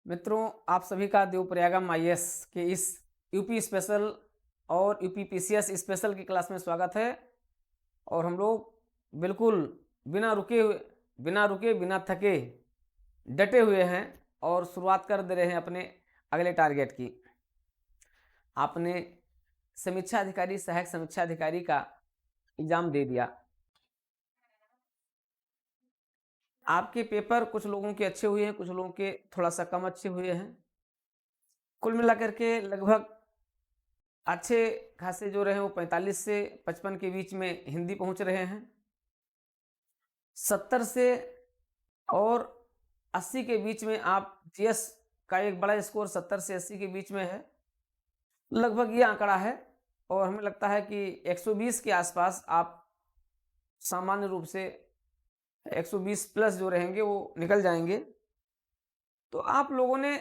मित्रों, आप सभी का देवप्रयागम आईएएस के इस यूपी स्पेशल और यूपी पीसीएस स्पेशल की क्लास में स्वागत है। और हम लोग बिल्कुल बिना थके डटे हुए हैं और शुरुआत कर दे रहे हैं अपने अगले टारगेट की। आपने समीक्षा अधिकारी, सहायक समीक्षा अधिकारी का एग्जाम दे दिया। आपके पेपर कुछ लोगों के अच्छे हुए हैं, कुछ लोगों के थोड़ा सा कम अच्छे हुए हैं। कुल मिलाकर के लगभग अच्छे खासे जो रहे वो 45 से 55 के बीच में हिंदी पहुंच रहे हैं। 70 से और 80 के बीच में आप जीएस का एक बड़ा स्कोर 70 से 80 के बीच में है, लगभग ये आंकड़ा है। और हमें लगता है कि 120 के आसपास आप सामान्य रूप से 120 प्लस जो रहेंगे वो निकल जाएंगे। तो आप लोगों ने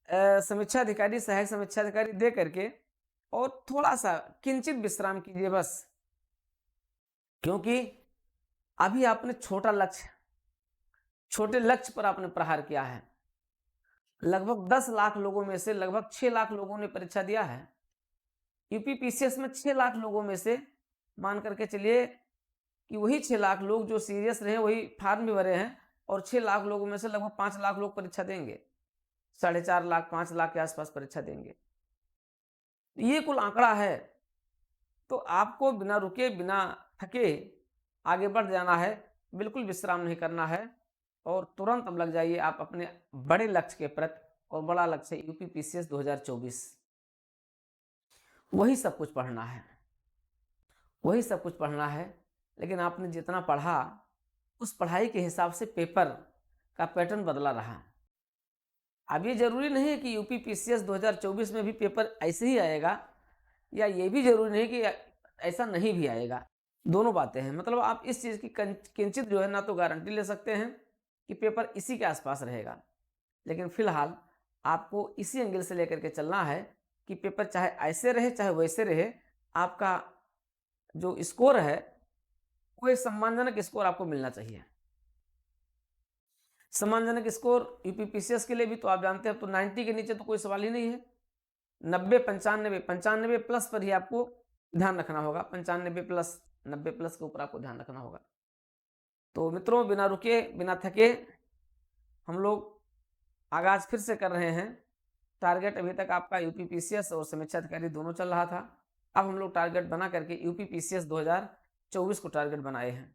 समीक्षा अधिकारी, सहायक समीक्षा अधिकारी दे करके और थोड़ा सा किंचित विश्राम कीजिए बस, क्योंकि अभी आपने छोटे लक्ष्य पर आपने प्रहार किया है। लगभग 10 लाख लोगों में से लगभग 6 लाख लोगों ने परीक्षा दिया है। यूपी पीसीएस में 6 लाख लोगों में से मान करके चलिए कि वही 6 लाख लोग जो सीरियस रहे वही फार्म भी भरे हैं, और 6 लाख लोगों में से लगभग 5 लाख लोग परीक्षा देंगे, 4.5 लाख 5 लाख के आसपास परीक्षा देंगे। ये कुल आंकड़ा है। तो आपको बिना रुके बिना थके आगे बढ़ जाना है, बिल्कुल विश्राम नहीं करना है और तुरंत अब लग जाइए आप अपने बड़े लक्ष्य के प्रति। और बड़ा लक्ष्य यूपी पीसीएस 2024। वही सब कुछ पढ़ना है, वही सब कुछ पढ़ना है। लेकिन आपने जितना पढ़ा उस पढ़ाई के हिसाब से पेपर का पैटर्न बदला रहा। अब ये जरूरी नहीं है कि यूपी पीसीएस 2024 में भी पेपर ऐसे ही आएगा, या ये भी जरूरी नहीं कि ऐसा नहीं भी आएगा। दोनों बातें हैं। मतलब आप इस चीज़ की किंचित जो है ना तो गारंटी ले सकते हैं कि पेपर इसी के आसपास रहेगा, लेकिन फिलहाल आपको इसी एंगल से लेकर के चलना है कि पेपर चाहे ऐसे रहे चाहे वैसे रहे, आपका जो स्कोर है वो एक सम्मानजनक स्कोर आपको मिलना चाहिए। सम्मानजनक स्कोर यूपी पीसीएस के लिए भी तो आप जानते हैं, तो 90 के नीचे तो कोई सवाल ही नहीं है। 90, 95 प्लस पर ही आपको ध्यान रखना होगा। 95 प्लस, 90 प्लस के ऊपर आपको ध्यान रखना होगा। तो मित्रों, बिना रुके बिना थके हम लोग आगाज फिर से कर रहे हैं। टारगेट अभी तक आपका यूपी पीसीएस और समीक्षा अधिकारी दोनों चल रहा था। अब हम लोग टारगेट बना करके यूपी पीसीएस 2024 को टारगेट बनाए हैं।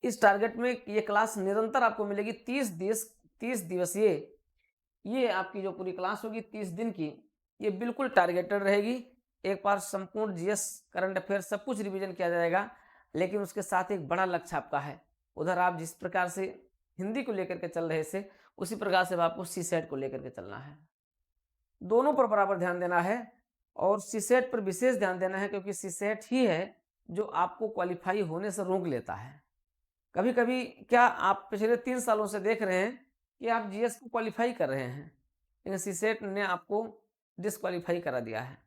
इस टारगेट में ये क्लास निरंतर आपको मिलेगी। 30 दिवसीय ये आपकी जो पूरी क्लास होगी 30 दिन की, ये बिल्कुल टारगेटेड रहेगी। एक बार संपूर्ण जीएस, करंट अफेयर सब कुछ रिवीजन किया जाएगा, लेकिन उसके साथ एक बड़ा लक्ष्य आपका है। उधर आप जिस प्रकार से हिंदी को लेकर के चल रहे थे, उसी प्रकार से आपको सीसेट को लेकर के चलना है। दोनों पर बराबर ध्यान देना है और सीसेट पर विशेष ध्यान देना है, क्योंकि सीसेट ही है जो आपको क्वालिफाई होने से रोक लेता है। कभी कभी क्या आप पिछले 3 सालों से देख रहे हैं कि आप जीएस को क्वालिफाई कर रहे हैं, लेकिन सीसेट ने आपको डिसक्वालीफाई करा दिया है।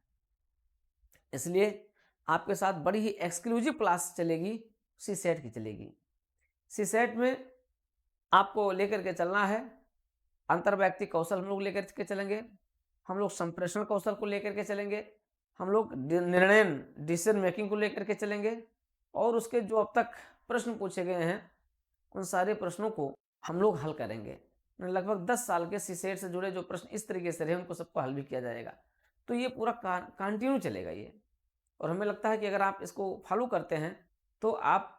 इसलिए आपके साथ बड़ी ही एक्सक्लूसिव क्लास चलेगी, सीसेट की चलेगी। सीसेट में आपको लेकर के चलना है अंतर्वैयक्तिक कौशल, हम लोग लेकर के चलेंगे। हम लोग संप्रेषण कौशल को लेकर के चलेंगे। हम लोग डिसीजन मेकिंग को लेकर के चलेंगे। और उसके जो अब तक प्रश्न पूछे गए हैं उन सारे प्रश्नों को हम लोग हल करेंगे। लगभग 10 साल के सीसेट से जुड़े जो प्रश्न इस तरीके से रहे उनको सबको हल भी किया जाएगा। तो ये पूरा कंटिन्यू चलेगा ये। और हमें लगता है कि अगर आप इसको फॉलो करते हैं तो आप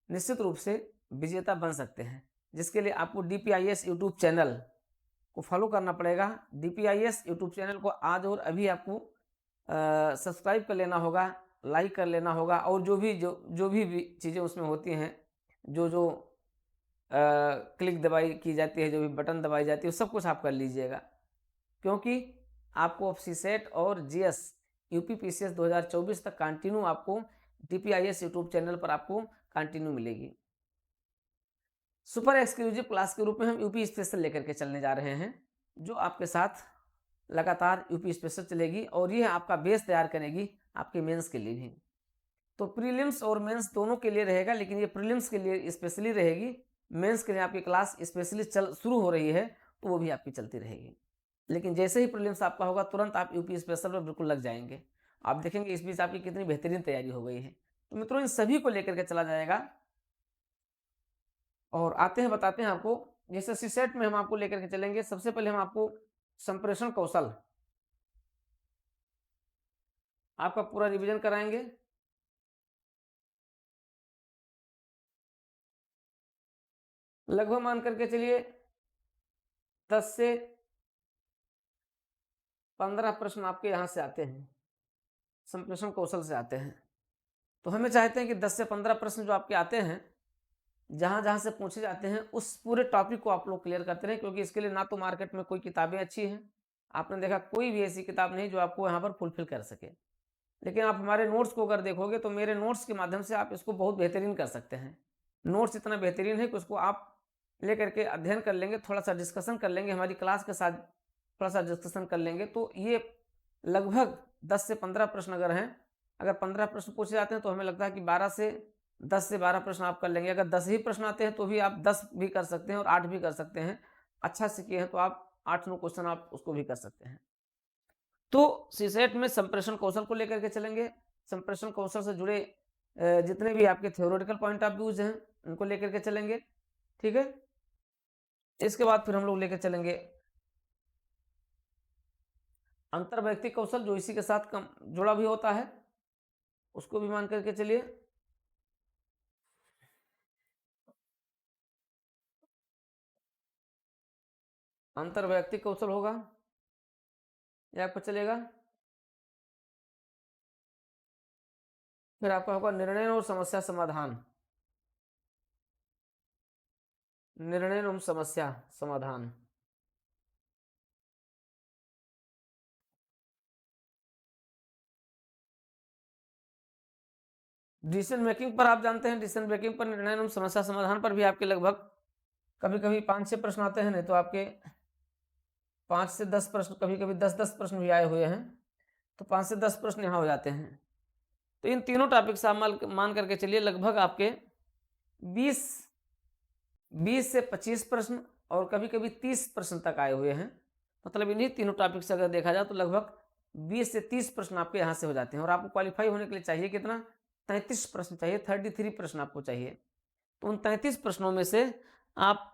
निश्चित रूप से विजेता बन सकते हैं, जिसके लिए आपको डीपीआईएस यूट्यूब चैनल को फॉलो करना पड़ेगा। डीपीआईएस यूट्यूब चैनल को आज और अभी आपको सब्सक्राइब कर लेना होगा, लाइक कर लेना होगा, और जो भी चीज़ें उसमें होती हैं, जो क्लिक दबाई की जाती है, जो भी बटन दबाई जाती है, सब कुछ आप कर लीजिएगा, क्योंकि आपको सीसेट और जीएस यूपी पीसीएस 2024 तक कंटिन्यू आपको डीपीआईएस यूट्यूब चैनल पर आपको कंटिन्यू मिलेगी। सुपर एक्सक्लूसिव क्लास के रूप में हम यूपी स्पेशल लेकर के चलने जा रहे हैं, जो आपके साथ लगातार यूपी स्पेशल चलेगी और ये आपका बेस तैयार करेगी आपके मेंस के लिए भी। तो प्रीलिम्स और मेंस दोनों के लिए रहेगा, लेकिन ये प्रीलिम्स के लिए स्पेशली रहेगी। मेंस के लिए आपकी क्लास स्पेशली शुरू हो रही है, तो वो भी आपकी चलती रहेगी। लेकिन जैसे ही प्रीलिम्स आपका होगा तुरंत आप यूपी स्पेशल पर बिल्कुल लग जाएंगे। आप देखेंगे इस बीच आपकी कितनी बेहतरीन तैयारी हो गई है। तो मित्रों इन सभी को लेकर के चला जाएगा। और आते हैं बताते हैं आपको, जैसे सीसेट में हम आपको लेकर के चलेंगे। सबसे पहले हम आपको संप्रेषण कौशल आपका पूरा रिवीजन कराएंगे। लगभग मान करके चलिए 10 से 15 प्रश्न आपके यहाँ से आते हैं, संप्रेषण कौशल से आते हैं। तो हमें चाहते हैं कि 10 से 15 प्रश्न जो आपके आते हैं, जहाँ जहाँ से पूछे जाते हैं, उस पूरे टॉपिक को आप लोग क्लियर करते रहें। क्योंकि इसके लिए ना तो मार्केट में कोई किताबें अच्छी हैं, आपने देखा कोई भी ऐसी किताब नहीं जो आपको यहाँ पर फुलफिल कर सके। लेकिन आप हमारे नोट्स को अगर देखोगे तो मेरे नोट्स के माध्यम से आप इसको बहुत बेहतरीन कर सकते हैं। नोट्स इतना बेहतरीन है कि उसको आप लेकर के अध्ययन कर लेंगे, थोड़ा सा डिस्कशन कर लेंगे, हमारी क्लास के साथ थोड़ा सा डिस्कशन कर लेंगे, तो ये लगभग 10 से 15 प्रश्न अगर हैं, अगर 15 प्रश्न पूछे जाते हैं तो हमें लगता है कि 10 से 12 प्रश्न आप कर लेंगे। अगर 10 ही प्रश्न आते हैं तो भी आप 10 भी कर सकते हैं और 8 भी कर सकते हैं। अच्छा से किए हैं तो आप 8-9 क्वेश्चन आप उसको भी कर सकते हैं। तो सीसेट में संप्रेषण कौशल को लेकर के चलेंगे। संप्रेषण कौशल से जुड़े जितने भी आपके थ्योरेटिकल पॉइंट ऑफ व्यूज हैं उनको लेकर के चलेंगे, ठीक है। इसके बाद फिर हम लोग लेकर चलेंगे अंतर्वैयक्तिक कौशल, जो इसी के साथ जुड़ा भी होता है, उसको भी मान करके चलिए। अंतर्वैयक्तिक कौशल होगा, ये आपको चलेगा। फिर आपका होगा निर्णय और समस्या समाधान, निर्णय एवं समस्या समाधान। डिसीजन मेकिंग पर आप जानते हैं, डिसीजन मेकिंग पर, निर्णय एवं समस्या समाधान पर भी आपके लगभग कभी कभी 5-6 प्रश्न आते हैं, नहीं तो आपके 5 से 10 प्रश्न, कभी कभी 10-10 प्रश्न भी आए हुए हैं। तो 5 से 10 प्रश्न यहाँ हो जाते हैं। तो इन तीनों टॉपिक से आप मान करके चलिए लगभग आपके 20 से 25 प्रश्न और कभी कभी 30 प्रश्न तक आए हुए हैं। मतलब इन्हीं तीनों टॉपिक से अगर देखा जाए तो लगभग 20 से 30 प्रश्न आपके यहाँ से हो जाते हैं। और आपको क्वालिफाई होने के लिए चाहिए कितना? 33 प्रश्न चाहिए, 33 प्रश्न आपको चाहिए। तो उन 33 प्रश्नों में से आप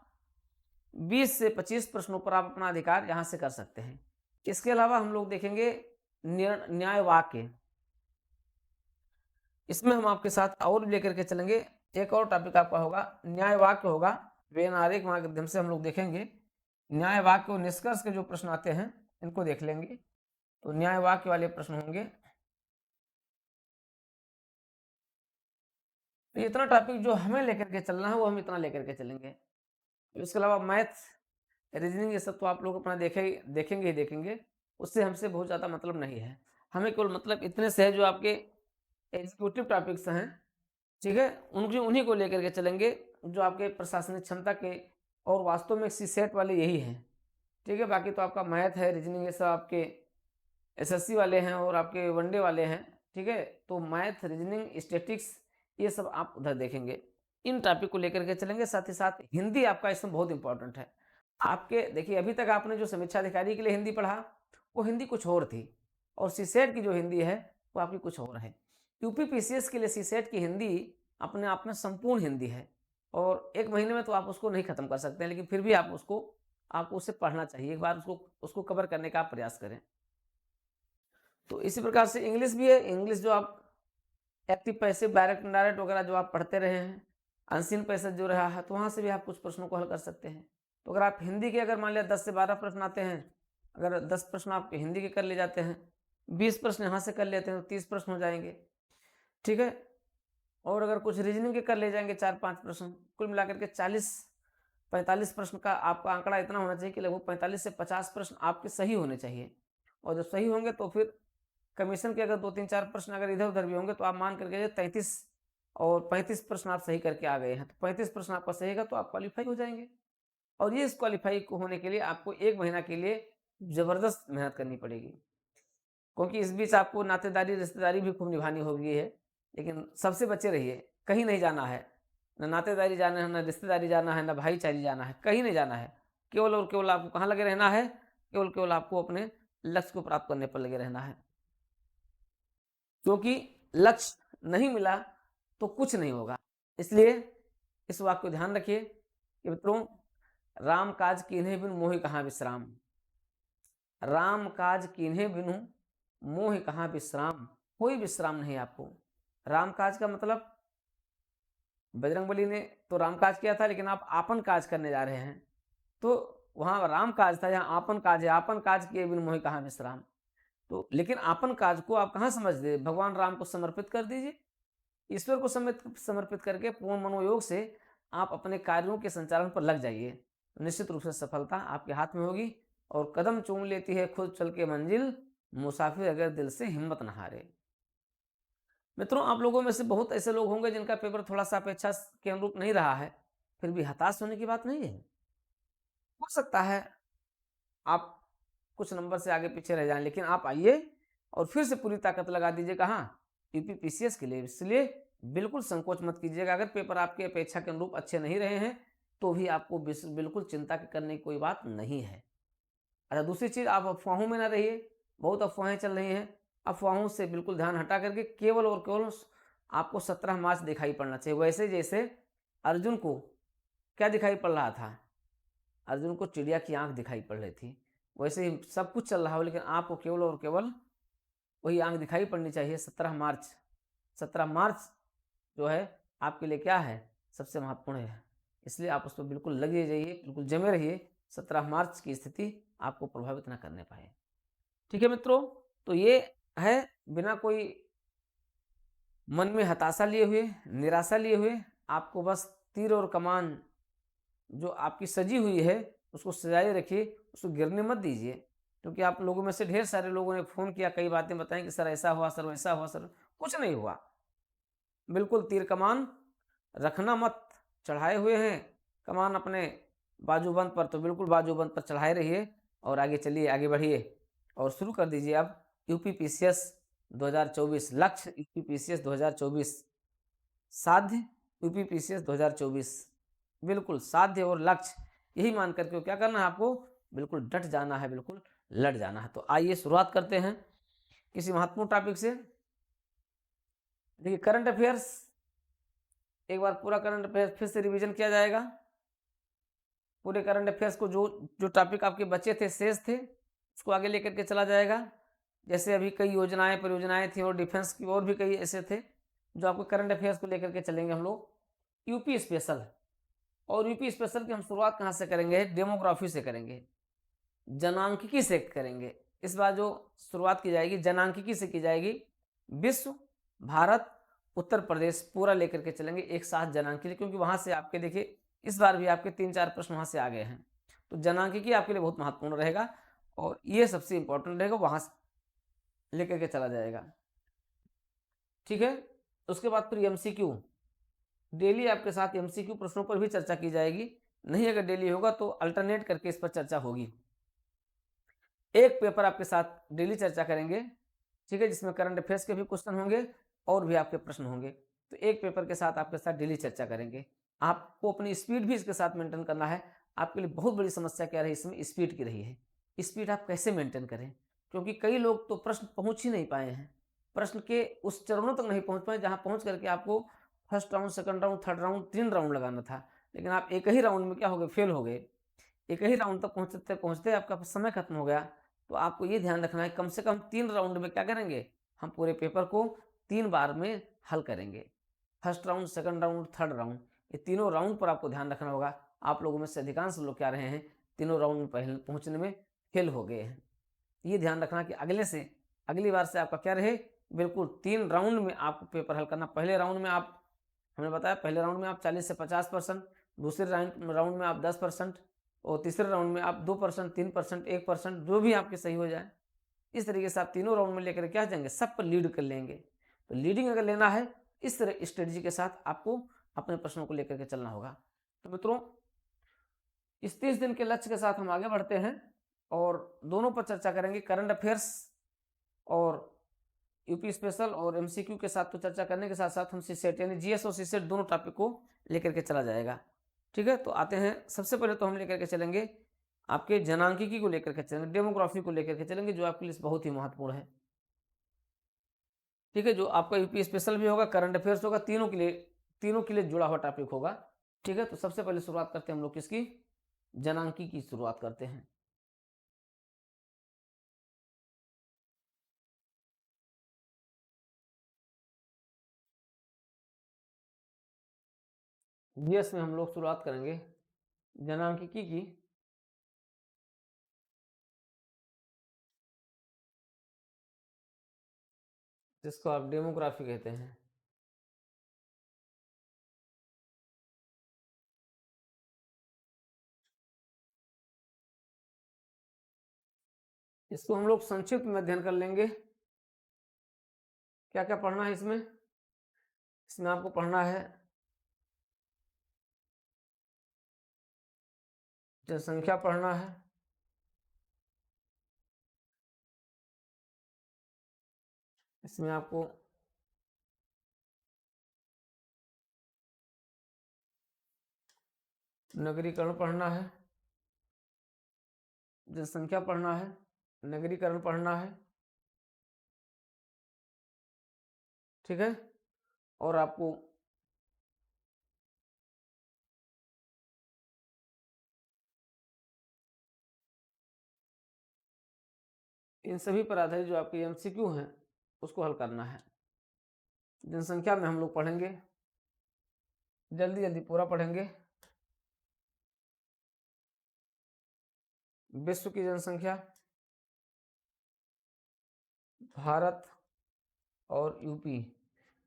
20 से 25 प्रश्नों पर आप अपना अधिकार यहाँ से कर सकते हैं। इसके अलावा हम लोग देखेंगे न्याय वाक्य, इसमें हम आपके साथ और लेकर के चलेंगे। एक और टॉपिक आपका होगा न्याय वाक्य होगा, व्यवहारिक के माध्यम से हम लोग देखेंगे न्याय वाक्य और निष्कर्ष के जो प्रश्न आते हैं इनको देख लेंगे। तो न्याय वाक्य वाले प्रश्न होंगे। तो इतना टॉपिक जो हमें लेकर के चलना है वो हम इतना लेकर के चलेंगे। इसके अलावा मैथ, रीजनिंग, ये सब तो आप लोग अपना देखेंगे ही देखेंगे, उससे हमसे बहुत ज़्यादा मतलब नहीं है। हमें केवल मतलब इतने से है जो आपके एग्जीक्यूटिव टॉपिक्स हैं, ठीक है, उन्हीं को लेकर के चलेंगे जो आपके प्रशासनिक क्षमता के, और वास्तव में सीसेट वाले यही हैं, ठीक है। बाकी तो आपका मैथ है, रीजनिंग, ये सब आपके एसएससी वाले हैं और आपके वनडे वाले हैं, ठीक है। तो मैथ, रीजनिंग, स्टैटिक्स, ये सब आप उधर देखेंगे। इन टॉपिक को लेकर के चलेंगे। साथ ही साथ हिंदी आपका इसमें बहुत इंपॉर्टेंट है। आपके देखिए अभी तक आपने जो समीक्षा अधिकारी के लिए हिंदी पढ़ा वो हिंदी कुछ और थी, और सीसेट की जो हिंदी है वो आपकी कुछ और है। यूपी पीसीएस के लिए सीसेट की हिंदी अपने आप में संपूर्ण हिंदी है, और 1 महीने में तो आप उसको नहीं खत्म कर सकते हैं, लेकिन फिर भी आपको उसे पढ़ना चाहिए, एक बार उसको कवर करने का आप प्रयास करें। तो इसी प्रकार से इंग्लिश भी है। इंग्लिश जो आप एक्टिव पैसिव डायरेक्ट इनडायरेक्ट वगैरह जो आप पढ़ते रहे हैं, अनसीन पैसेज जो रहा है, तो वहाँ से भी आप कुछ प्रश्नों को हल कर सकते हैं। तो अगर आप हिंदी के अगर मान लिया 10 से 12 प्रश्न आते हैं, अगर 10 प्रश्न आप हिंदी के कर ले जाते हैं, 20 प्रश्न यहाँ से कर लेते हैं तो 30 प्रश्न हो जाएंगे, ठीक है। और अगर कुछ रीजनिंग के कर ले जाएंगे 4-5 प्रश्न, कुल मिलाकर के 40-45 प्रश्न का आपका आंकड़ा इतना होना चाहिए कि लगभग 45 से 50 प्रश्न आपके सही होने चाहिए। और जब सही होंगे तो फिर कमीशन के अगर 2-3-4 प्रश्न अगर इधर उधर भी होंगे तो आप मान करके 33 और 35 प्रश्न आप सही करके आ गए हैं, तो 35 प्रश्न आपका सही है तो आप क्वालिफाई हो जाएंगे। और ये इस क्वालिफाई को होने के लिए आपको 1 महीना के लिए जबरदस्त मेहनत करनी पड़ेगी, क्योंकि इस बीच आपको नातेदारी रिश्तेदारी भी खूब निभानी होगी है। लेकिन सबसे बचे रहिए, कहीं नहीं जाना है, न नातेदारी जाना है, न रिश्तेदारी जाना है, न भाईचारी जाना है, कहीं नहीं जाना है। केवल और केवल आपको कहाँ लगे रहना है, केवल केवल आपको अपने लक्ष्य को प्राप्त करने पर लगे रहना है, क्योंकि लक्ष्य नहीं मिला तो कुछ नहीं होगा। इसलिए इस वाक्य को ध्यान रखिए कि मित्रों, राम काज कीन्हे बिनु मोहि कहाँ विश्राम। राम काज कीन्हे बिनु मोहि कहाँ विश्राम, कोई विश्राम नहीं आपको। राम काज का मतलब बजरंगबली ने तो राम काज किया था, लेकिन आप आपन काज करने जा रहे हैं, तो वहां राम काज था, यहाँ आपन काज है। आपन काज किए बिनु मोहि कहाँ विश्राम। तो लेकिन आपन काज को आप कहाँ समझ दे, भगवान राम को समर्पित कर दीजिए। ईश्वर को समर्पित करके पूर्ण मनोयोग से आप अपने कार्यों के संचालन पर लग जाइए, निश्चित रूप से सफलता आपके हाथ में होगी। और कदम चूम लेती है खुद चल के मंजिल, मुसाफिर अगर दिल से हिम्मत न हारे। मित्रों, आप लोगों में से बहुत ऐसे लोग होंगे जिनका पेपर थोड़ा सा अपेक्षा के अनुरूप नहीं रहा है, फिर भी हताश होने की बात नहीं है। हो सकता है आप कुछ नंबर से आगे पीछे रह जाएं, लेकिन आप आइए और फिर से पूरी ताकत लगा दीजिए कहाँ, यूपीपीसीएस के लिए। इसलिए बिल्कुल संकोच मत कीजिएगा। अगर पेपर आपके अपेक्षा के अनुरूप अच्छे नहीं रहे हैं तो भी आपको बिल्कुल चिंता करने की कोई बात नहीं है। अच्छा, दूसरी चीज़, आप अफवाहों में ना रहिए। बहुत अफवाहें चल रही हैं, अफवाहों से बिल्कुल ध्यान हटा करके केवल और केवल आपको 17 मार्च दिखाई पड़ना चाहिए। वैसे जैसे अर्जुन को क्या दिखाई पड़ रहा था, अर्जुन को चिड़िया की आंख दिखाई पड़ रही थी, वैसे ही सब कुछ चल रहा हो, लेकिन आपको केवल और केवल वही आंख दिखाई पड़नी चाहिए। 17 मार्च, 17 मार्च जो है आपके लिए क्या है, सबसे महत्वपूर्ण है। इसलिए आप उस पर बिल्कुल लगे जाइए, बिल्कुल जमे रहिए, 17 मार्च की स्थिति आपको प्रभावित ना करने पाए। ठीक है मित्रों, तो ये है बिना कोई मन में हताशा लिए हुए, निराशा लिए हुए, आपको बस तीर और कमान जो आपकी सजी हुई है उसको सजाए रखिए, उसको गिरने मत दीजिए। क्योंकि आप लोगों में से ढेर सारे लोगों ने फ़ोन किया, कई बातें बताई कि सर ऐसा हुआ, सर वैसा हुआ, सर कुछ नहीं हुआ। बिल्कुल तीर कमान रखना मत, चढ़ाए हुए हैं कमान अपने बाजूबंद पर, तो बिल्कुल बाजूबंद पर चढ़ाए रहिए और आगे चलिए, आगे बढ़िए और शुरू कर दीजिए अब यूपीपीसीएस 2024। लक्ष्य यूपीपीसीएस 2024, साध्य यूपीपीसीएस 2024, बिल्कुल साध्य और लक्ष्य यही मान करके क्या करना है आपको, बिल्कुल डट जाना है, बिल्कुल लड़ जाना है। तो आइए शुरुआत करते हैं किसी महत्वपूर्ण टॉपिक से। देखिए, करंट अफेयर्स, एक बार पूरा करंट अफेयर्स फिर से रिवीजन किया जाएगा। पूरे करंट अफेयर्स को जो जो टॉपिक आपके बचे थे, शेष थे, उसको आगे लेकर के चला जाएगा। जैसे अभी कई योजनाएं परियोजनाएं थी और डिफेंस की और भी कई ऐसे थे जो आपको करंट अफेयर्स को लेकर के चलेंगे हम लोग। यूपी स्पेशल, और यूपी स्पेशल की हम शुरुआत कहाँ से करेंगे, डेमोग्राफी से करेंगे, जनांकिकी से करेंगे। इस बार जो शुरुआत की जाएगी जनांकिकी से की जाएगी। विश्व, भारत, उत्तर प्रदेश पूरा लेकर के चलेंगे एक साथ जनांकिकी, क्योंकि वहां से आपके देखिए इस बार भी आपके 3-4 प्रश्न वहां से आ गए हैं। तो जनांकिकी आपके लिए बहुत महत्वपूर्ण रहेगा और ये सबसे इंपॉर्टेंट रहेगा, वहां से लेकर के चला जाएगा। ठीक है, उसके बाद फिर एमसीक्यू, डेली आपके साथ एमसीक्यू प्रश्नों पर भी चर्चा की जाएगी। नहीं अगर डेली होगा तो अल्टरनेट करके इस पर चर्चा होगी। एक पेपर आपके साथ डेली चर्चा करेंगे, ठीक है, जिसमें करंट अफेयर्स के भी क्वेश्चन होंगे और भी आपके प्रश्न होंगे। तो एक पेपर के साथ आपके साथ डेली चर्चा करेंगे। आपको अपनी स्पीड भी इसके साथ मेंटेन करना है। आपके लिए बहुत बड़ी समस्या क्या रही इसमें, स्पीड की रही है। स्पीड आप कैसे मेंटेन करें, क्योंकि कई लोग तो प्रश्न पहुंच ही नहीं पाए हैं, प्रश्न के उस चरणों तक नहीं पहुंच पाए जहां पहुंच करके आपको first round, second round, third round, 3 round लगाना था, लेकिन आप एक ही राउंड में क्या हो गए, फेल हो गए। एक ही राउंड तक पहुंचते पहुंचते आपका समय खत्म हो गया। तो आपको ये ध्यान रखना है कम से कम 3 राउंड में क्या करेंगे, हम पूरे पेपर को 3 बार में हल करेंगे। First round, second round, third round, ये तीनों राउंड पर आपको ध्यान रखना होगा। आप लोगों में से अधिकांश लोग क्या रहे हैं, तीनों राउंड में पहले पहुंचने में फेल हो गए हैं। ये ध्यान रखना कि अगली बार से आपका क्या रहे, बिल्कुल 3 राउंड में आपको पेपर हल करना। पहले राउंड में आप, हमने बताया पहले राउंड में आप 40 से 50%, दूसरे राउंड में आप 10%, और तीसरे राउंड में आप 2%, 3%, 1%, जो भी आपके सही हो जाए। इस तरीके से आप तीनों राउंड में लेकर क्या जाएंगे, सब पर लीड कर लेंगे। तो लीडिंग अगर लेना है, इस तरह स्ट्रेटजी के साथ आपको अपने प्रश्नों को लेकर के चलना होगा। तो मित्रों, इस 30 दिन के लक्ष्य के साथ हम आगे बढ़ते हैं और दोनों पर चर्चा करेंगे, करंट अफेयर्स और यूपी स्पेशल और एमसीक्यू के साथ। तो चर्चा करने के साथ साथ हम सीसेट यानी जीएस और सीसेट दोनों टॉपिक को लेकर के चला जाएगा। ठीक है, तो आते हैं, सबसे पहले तो हम लेकर के चलेंगे आपके जनांकिकी को लेकर के चलेंगे, डेमोग्राफी को लेकर के चलेंगे, जो आपके लिए बहुत ही महत्वपूर्ण है। ठीक है, जो आपका यूपी स्पेशल भी होगा, करंट अफेयर्स होगा, तीनों के लिए जुड़ा हुआ टॉपिक होगा। ठीक है, तो सबसे पहले शुरुआत करते हैं हम लोग किसकी, जनांकी की शुरुआत करते हैं। जीएस में हम लोग शुरुआत करेंगे जनांकिकी की। जिसको आप डेमोग्राफी कहते हैं। इसको हम लोग संक्षिप्त में अध्ययन कर लेंगे। क्या क्या पढ़ना है इसमें, इसमें आपको पढ़ना है जनसंख्या पढ़ना है, इसमें आपको नगरीकरण पढ़ना है, जनसंख्या पढ़ना है, नगरीकरण पढ़ना है। ठीक है, और आपको इन सभी पर आधारित जो आपके एमसीक्यू हैं उसको हल करना है। जनसंख्या में हम लोग पढ़ेंगे, जल्दी जल्दी पूरा पढ़ेंगे। विश्व की जनसंख्या, भारत और यूपी,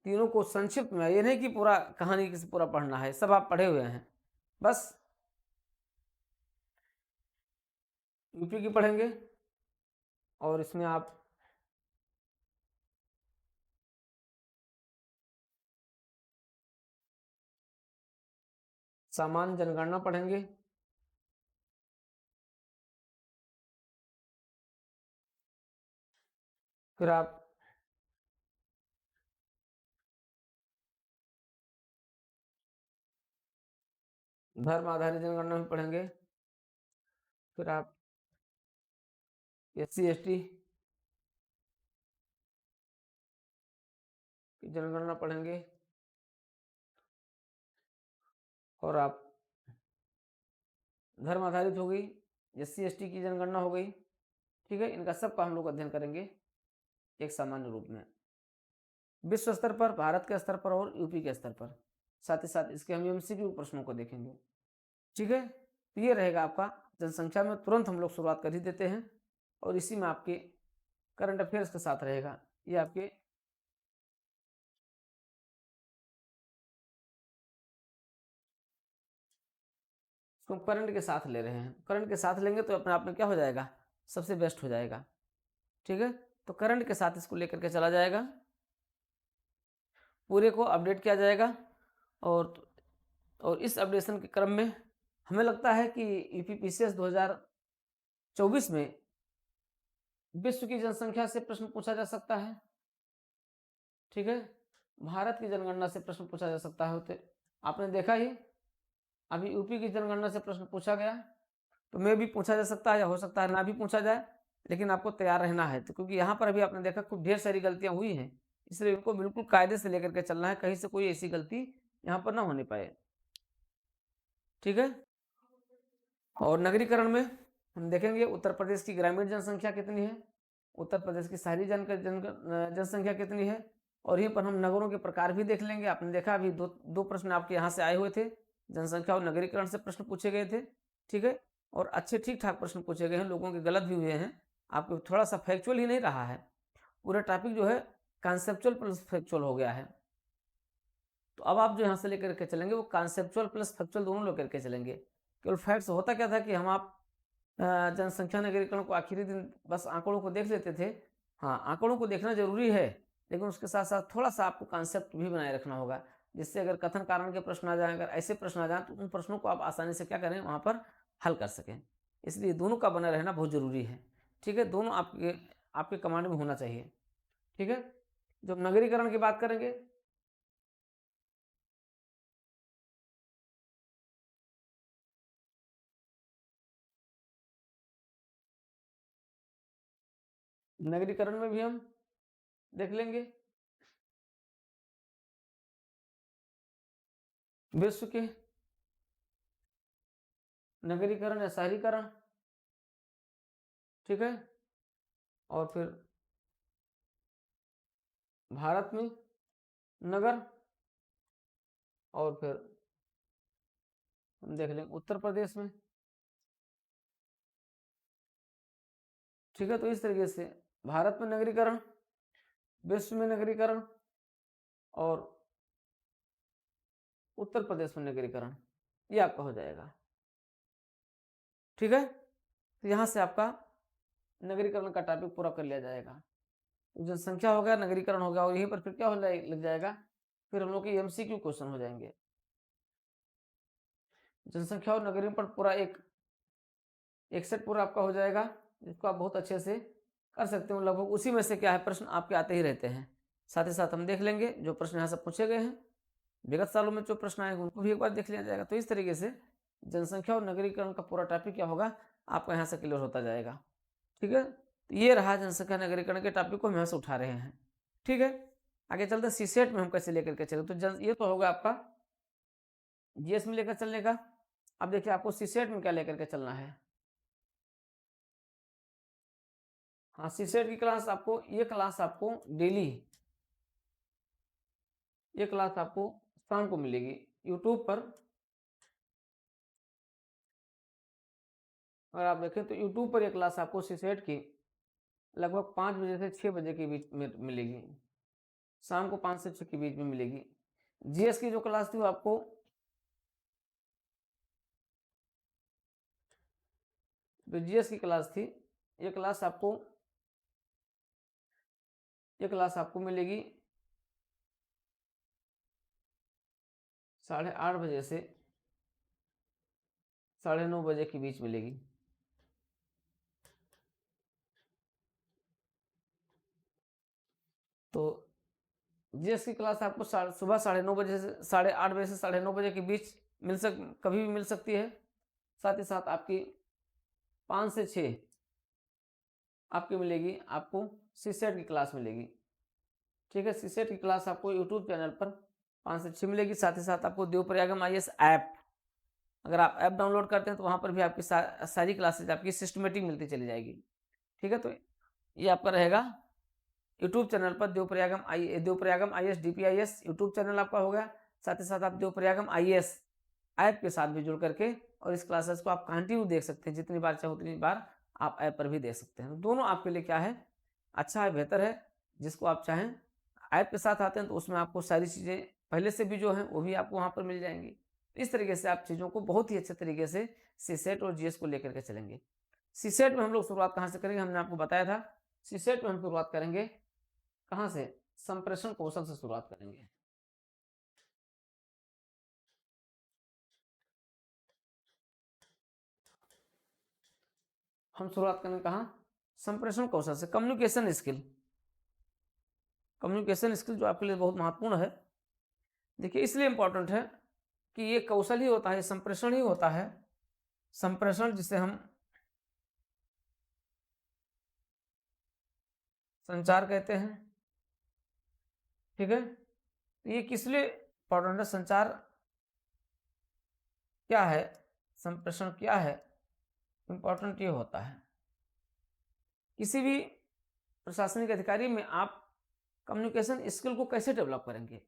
तीनों को संक्षिप्त में, ये नहीं कि पूरा कहानी किसी पूरा पढ़ना है, सब आप पढ़े हुए हैं, बस यूपी की पढ़ेंगे। और इसमें आप सामान्य जनगणना पढ़ेंगे, फिर आप धर्म आधारित जनगणना भी पढ़ेंगे, फिर आप SC ST की जनगणना पढ़ेंगे, और आप धर्म आधारित हो गई, SC ST की जनगणना हो गई। ठीक है, इनका सबका हम लोग अध्ययन करेंगे एक सामान्य रूप में, विश्व स्तर पर, भारत के स्तर पर और यूपी के स्तर पर। साथ ही साथ इसके हम MCQ प्रश्नों को देखेंगे। ठीक है, तो ये रहेगा आपका जनसंख्या में। तुरंत हम लोग शुरुआत कर ही देते हैं, और इसी में आपके करंट अफेयर्स के साथ रहेगा। ये आपके इसको करंट के साथ ले रहे हैं, करंट के साथ लेंगे तो अपने आप में क्या हो जाएगा, सबसे बेस्ट हो जाएगा। ठीक है, तो करंट के साथ इसको लेकर के चला जाएगा, पूरे को अपडेट किया जाएगा। और इस अपडेशन के क्रम में हमें लगता है कि यूपीपीसीएस 2024 में विश्व की जनसंख्या से प्रश्न पूछा जा सकता है। ठीक है, भारत की जनगणना से प्रश्न पूछा जा सकता है। तो आपने देखा ही, अभी यूपी की जनगणना से प्रश्न पूछा गया, तो मैं भी पूछा जा सकता है, या हो सकता है ना भी पूछा जाए, लेकिन आपको तैयार रहना है। तो क्योंकि यहाँ पर अभी आपने देखा खूब ढेर सारी गलतियां हुई हैं, इसलिए इनको बिल्कुल कायदे से लेकर के चलना है, कहीं से कोई ऐसी गलती यहाँ पर ना होने पाए। ठीक है, और नगरीकरण में हम देखेंगे उत्तर प्रदेश की ग्रामीण जनसंख्या कितनी है, उत्तर प्रदेश की शहरी जनसंख्या कितनी है, और यहीं पर हम नगरों के प्रकार भी देख लेंगे। आपने देखा अभी दो प्रश्न आपके यहाँ से आए हुए थे, जनसंख्या और नगरीकरण से प्रश्न पूछे गए थे। ठीक है, और अच्छे ठीक ठाक प्रश्न पूछे गए हैं, लोगों के गलत भी हुए हैं। आपको थोड़ा सा फैक्चुअल ही नहीं रहा है, पूरा टॉपिक जो है कॉन्सेप्चुअल प्लस फैक्चुअल हो गया है। तो अब आप जो यहाँ से लेकर के चलेंगे वो कॉन्सेप्चुअल प्लस फैक्चुअल दोनों लेकर के चलेंगे। केवल फैक्ट्स होता क्या था कि हम आप जनसंख्या नगरीकरण को आखिरी दिन बस आंकड़ों को देख लेते थे। हाँ, आंकड़ों को देखना जरूरी है, लेकिन उसके साथ साथ थोड़ा सा आपको कॉन्सेप्ट भी बनाए रखना होगा, जिससे अगर कथन कारण के प्रश्न आ जाए, अगर ऐसे प्रश्न आ जाए, तो उन प्रश्नों को आप आसानी से क्या करें, वहाँ पर हल कर सकें। इसलिए दोनों का बना रहना बहुत जरूरी है। ठीक है, दोनों आपके आपके कमांड में होना चाहिए। ठीक है, जब नगरीकरण की बात करेंगे, नगरीकरण में भी हम देख लेंगे विश्व के नगरीकरण या शहरीकरण, ठीक है, और फिर भारत में नगर, और फिर हम देख लेंगे उत्तर प्रदेश में, ठीक है। तो इस तरीके से भारत में नगरीकरण, विश्व में नगरीकरण और उत्तर प्रदेश में नगरीकरण, ये आपका हो जाएगा, ठीक है। तो यहाँ से आपका नगरीकरण का टॉपिक पूरा कर लिया जाएगा। जनसंख्या हो गया, नगरीकरण हो गया, और यहीं पर फिर क्या होने लग जाएगा, फिर हम लोग के एमसीक्यू क्वेश्चन हो जाएंगे। जनसंख्या और नगरीकरण पूरा एक सेट पूरा आपका हो जाएगा, जिसको आप बहुत अच्छे से कर सकते हो। लगभग उसी में से क्या है प्रश्न आपके आते ही रहते हैं। साथ ही साथ हम देख लेंगे जो प्रश्न यहाँ से पूछे गए हैं, विगत सालों में जो प्रश्न आए उनको भी एक बार देख लिया जाएगा। तो इस तरीके से जनसंख्या और नगरीकरण का पूरा टॉपिक क्या होगा आपका यहाँ से क्लियर होता जाएगा, ठीक है। तो ये रहा जनसंख्या नगरीकरण के टॉपिक को हम यहाँ से उठा रहे हैं, ठीक है। आगे चलते सीसेट में हम कैसे लेकर के चले। तो ये तो होगा आपका जीएस में लेकर चलने का। अब देखिए आपको सीसेट में क्या लेकर के चलना है। हाँ, सीसेट की क्लास आपको, ये क्लास आपको डेली, ये क्लास आपको शाम को मिलेगी यूट्यूब पर। अगर आप देखें तो यूट्यूब पर ये क्लास आपको सीसेट की लगभग 5 बजे से 6 बजे के बीच में मिलेगी, शाम को 5 से 6 के बीच में मिलेगी। जीएस की जो क्लास थी वो आपको जो जीएस की क्लास थी, ये क्लास आपको मिलेगी 8:30 बजे से 9:30 बजे के बीच मिलेगी। तो जीएस की क्लास आपको सुबह 9:30 बजे से 8:30 बजे से 9:30 बजे के बीच कभी भी मिल सकती है। साथ ही साथ आपकी 5 से 6 आपकी मिलेगी, आपको सीसेट की क्लास मिलेगी, ठीक है। सीसेट की क्लास आपको यूट्यूब चैनल पर 5 से 6 मिलेगी। साथ ही साथ आपको देवप्रयागम आईएएस ऐप, अगर आप ऐप डाउनलोड करते हैं तो वहाँ पर भी आपकी सारी क्लासेज आपकी सिस्टमेटिक मिलती चली जाएगी, ठीक है। तो ये आपका रहेगा यूट्यूब चैनल पर देवप्रयागम आईएएस डीपीआईएस यूट्यूब चैनल आपका हो गया। साथ ही साथ आप देवप्रयागम आईएएस ऐप के साथ भी जुड़ करके और इस क्लासेस को आप कंटिन्यू देख सकते हैं, जितनी बार चाहे उतनी बार आप ऐप पर भी देख सकते हैं। तो दोनों आपके लिए क्या है, अच्छा है, बेहतर है। जिसको आप चाहें ऐप के साथ आते हैं तो उसमें आपको सारी चीज़ें पहले से भी जो हैं वो भी आपको वहाँ पर मिल जाएंगी। इस तरीके से आप चीज़ों को बहुत ही अच्छे तरीके से सीसेट और जीएस को लेकर के चलेंगे। सीसेट में हम लोग शुरुआत कहाँ से करेंगे, हमने आपको बताया था। सीसेट में हम शुरुआत करेंगे कहाँ से, संप्रेषण कौशल से शुरुआत करेंगे। हम शुरुआत करेंगे कहाँ, संप्रेषण कौशल से। कम्युनिकेशन स्किल जो आपके लिए बहुत महत्वपूर्ण है। देखिए इसलिए इंपॉर्टेंट है कि ये कौशल ही होता है, संप्रेषण ही होता है। संप्रेषण जिसे हम संचार कहते हैं, ठीक है। ये किस लिए इंपॉर्टेंट है, संचार क्या है, संप्रेषण क्या है, इंपॉर्टेंट ये होता है किसी भी प्रशासनिक अधिकारी में आप कम्युनिकेशन स्किल को कैसे डेवलप करेंगे,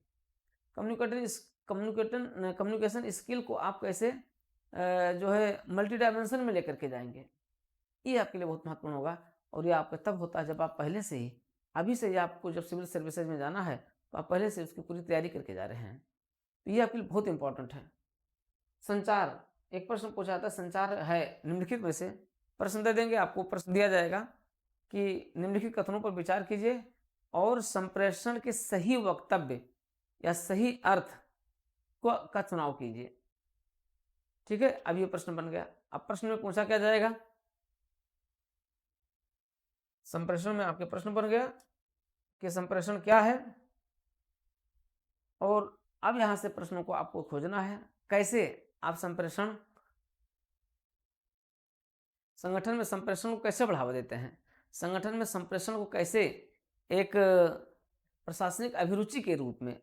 कम्युनिकेशन स्किल को आप कैसे जो है मल्टी डायमेंशन में लेकर के जाएंगे, ये आपके लिए बहुत महत्वपूर्ण होगा। और ये आपका तब होता है जब आप पहले से ही, अभी से ही आपको जब सिविल सर्विसेज में जाना है तो आप पहले से उसकी पूरी तैयारी करके जा रहे हैं। तो ये आपके लिए बहुत इंपॉर्टेंट है। संचार, एक प्रश्न पूछा जाता है संचार है निम्नलिखित में से, प्रश्न दे देंगे आपको, प्रश्न दिया जाएगा कि निम्नलिखित कथनों पर विचार कीजिए और संप्रेषण के सही वक्तव्य या सही अर्थ का चुनाव कीजिए, ठीक है। अब ये प्रश्न बन गया। अब प्रश्न में पूछा क्या जाएगा, संप्रेषण में आपके प्रश्न बन गया कि संप्रेषण क्या है, और अब यहां से प्रश्नों को आपको खोजना है कैसे आप संगठन में संप्रेषण को कैसे बढ़ावा देते हैं। संगठन में संप्रेषण को कैसे एक प्रशासनिक अभिरुचि के रूप में,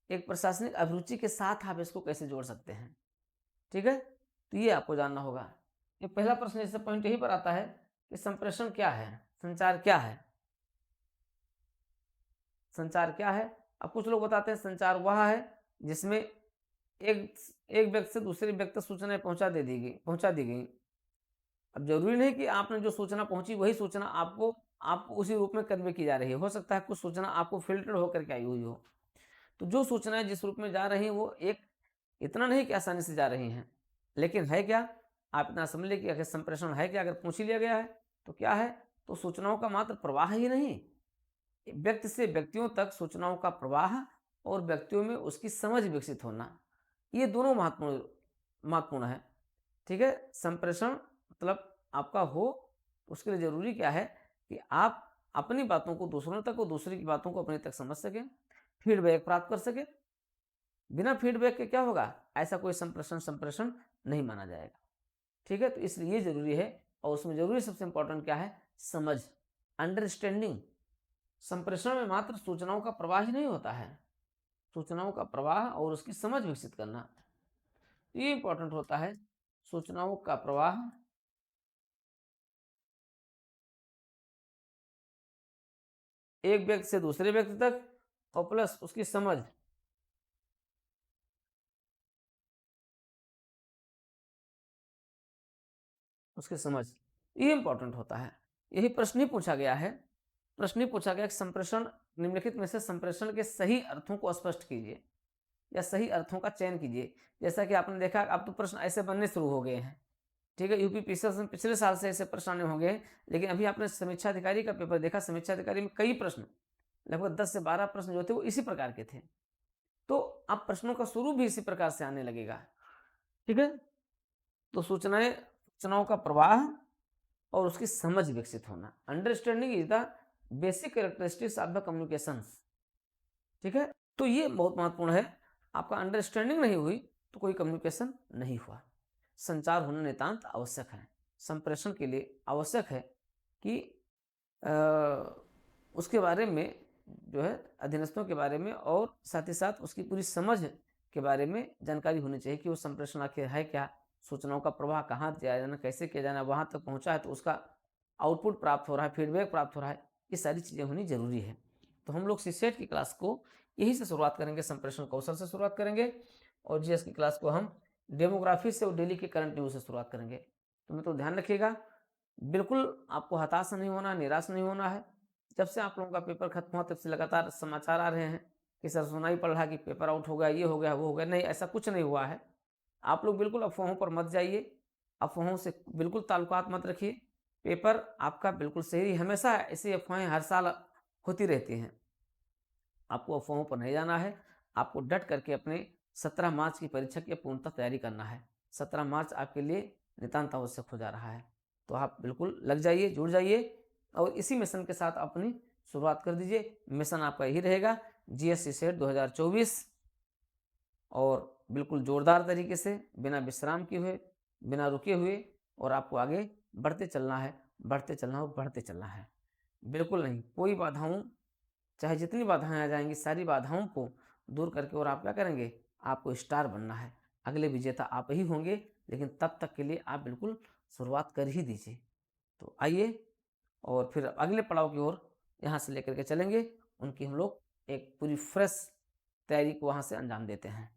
एक प्रशासनिक अभिरुचि के साथ आप इसको कैसे जोड़ सकते हैं। ठीक है, तो ये आपको जानना होगा। ये पहला प्रश्न जैसे पॉइंट यही पर आता है कि संप्रेषण क्या है, संचार क्या है। संचार क्या है? अब कुछ लोग बताते हैं संचार वह है जिसमें एक व्यक्ति से दूसरे व्यक्ति तक सूचनाएं पहुंचा दी गई। अब जरूरी नहीं कि आपने जो सूचना पहुंची वही सूचना आपको उसी रूप में कन्वे की जा रही है। हो सकता है कुछ सूचना आपको फिल्टर होकर के आई हुई हो। तो जो सूचनाएं जिस रूप में जा रही हैं वो एक इतना नहीं कि आसानी से जा रही हैं, लेकिन है क्या, आप इतना समझ लीजिए कि अगर संप्रेषण है क्या, अगर पूछ ही लिया गया है तो क्या है, तो सूचनाओं का मात्र प्रवाह ही नहीं, व्यक्ति से व्यक्तियों तक सूचनाओं का प्रवाह और व्यक्तियों में उसकी समझ विकसित होना, ये दोनों महत्वपूर्ण है। ठीक है, संप्रेषण मतलब आपका हो, उसके लिए जरूरी क्या है कि आप अपनी बातों को दूसरों तक और दूसरे की बातों को अपने तक समझ सकें, फीडबैक प्राप्त कर सकें। बिना फीडबैक के क्या होगा, ऐसा कोई संप्रेषण नहीं माना जाएगा। ठीक है, तो इसलिए ये जरूरी है। और उसमें जरूरी सबसे इंपॉर्टेंट क्या है, समझ, अंडरस्टैंडिंग। संप्रेषण में मात्र सूचनाओं का प्रवाह ही नहीं होता है, सूचनाओं का प्रवाह और उसकी समझ विकसित करना, ये इंपॉर्टेंट होता है। सूचनाओं का प्रवाह, एक व्यक्ति से दूसरे व्यक्ति तक, और प्लस उसकी समझ, ये इंपॉर्टेंट होता है। यही प्रश्न ही पूछा गया है। प्रश्न ही पूछा गया कि संप्रेषण, निम्नलिखित में से संप्रेषण के सही अर्थों को स्पष्ट कीजिए या सही अर्थों का चयन कीजिए। जैसा कि आपने देखा, अब तो प्रश्न ऐसे बनने शुरू हो गए हैं। ठीक है, यूपी पीसीएस में पिछले साल से ऐसे प्रश्न आने होंगे, लेकिन अभी आपने समीक्षा अधिकारी का पेपर देखा, समीक्षा अधिकारी में कई प्रश्न, लगभग 10 से 12 प्रश्न जो थे वो इसी प्रकार के थे। तो अब प्रश्नों का स्वरूप भी इसी प्रकार से आने लगेगा। ठीक है, तो सूचनाओं का प्रवाह और उसकी समझ विकसित होना, understanding is the basic characteristics of the communication. ठीक है, तो ये बहुत महत्वपूर्ण है। आपका अंडरस्टैंडिंग नहीं हुई तो कोई कम्युनिकेशन नहीं हुआ। संचार होना नितांत आवश्यक है, संप्रेषण के लिए आवश्यक है कि उसके बारे में जो है अधीनस्थों के बारे में और साथ ही साथ उसकी पूरी समझ के बारे में जानकारी होनी चाहिए कि वो संप्रेषण आखिर है क्या, सूचनाओं का प्रवाह कहाँ किया जाना, कैसे किया जाना, वहाँ तक पहुँचा है तो उसका आउटपुट प्राप्त हो रहा है, फीडबैक प्राप्त हो रहा है, ये सारी चीज़ें होनी जरूरी है। तो हम लोग सीसेट की क्लास को यही से शुरुआत करेंगे, संप्रेषण कौशल से शुरुआत करेंगे, और जीएस की क्लास को हम डेमोग्राफी से और डेली के करंट न्यूज से शुरुआत करेंगे। तो मैं तो ध्यान रखिएगा, बिल्कुल आपको हताश नहीं होना, निराश नहीं होना है। जब से आप लोगों का पेपर खत्म हुआ तब से लगातार समाचार आ रहे हैं कि सर सुनाई पड़ रहा है कि पेपर आउट हो गया, ये हो गया, वो हो गया। नहीं, ऐसा कुछ नहीं हुआ है। आप लोग बिल्कुल अफवाहों पर मत जाइए, अफवाहों से बिल्कुल ताल्लुकात मत रखिए। पेपर आपका बिल्कुल सही, हमेशा ऐसी अफवाहें हर साल होती रहती हैं। आपको अफवाहों पर नहीं जाना है, आपको डट करके अपने 17 मार्च की परीक्षा की पूर्णतः तैयारी करना है। 17 मार्च आपके लिए नितांत आवश्यक हो जा रहा है, तो आप बिल्कुल लग जाइए, जुड़ जाइए और इसी मिशन के साथ अपनी शुरुआत कर दीजिए। मिशन आपका यही रहेगा, जीएस सेट 2024, और बिल्कुल जोरदार तरीके से, बिना विश्राम किए हुए, बिना रुके हुए, और आपको आगे बढ़ते चलना है, बढ़ते चलना और बढ़ते चलना है। बिल्कुल नहीं, कोई बाधाओं, चाहे जितनी बाधाएं आ जाएंगी, सारी बाधाओं को दूर करके और आप क्या करेंगे, आपको स्टार बनना है। अगले विजेता आप ही होंगे, लेकिन तब तक के लिए आप बिल्कुल शुरुआत कर ही दीजिए। तो आइए और फिर अगले पड़ाव की ओर यहाँ से लेकर के चलेंगे, उनकी हम लोग एक पूरी फ्रेश तैयारी को वहाँ से अंजाम देते हैं।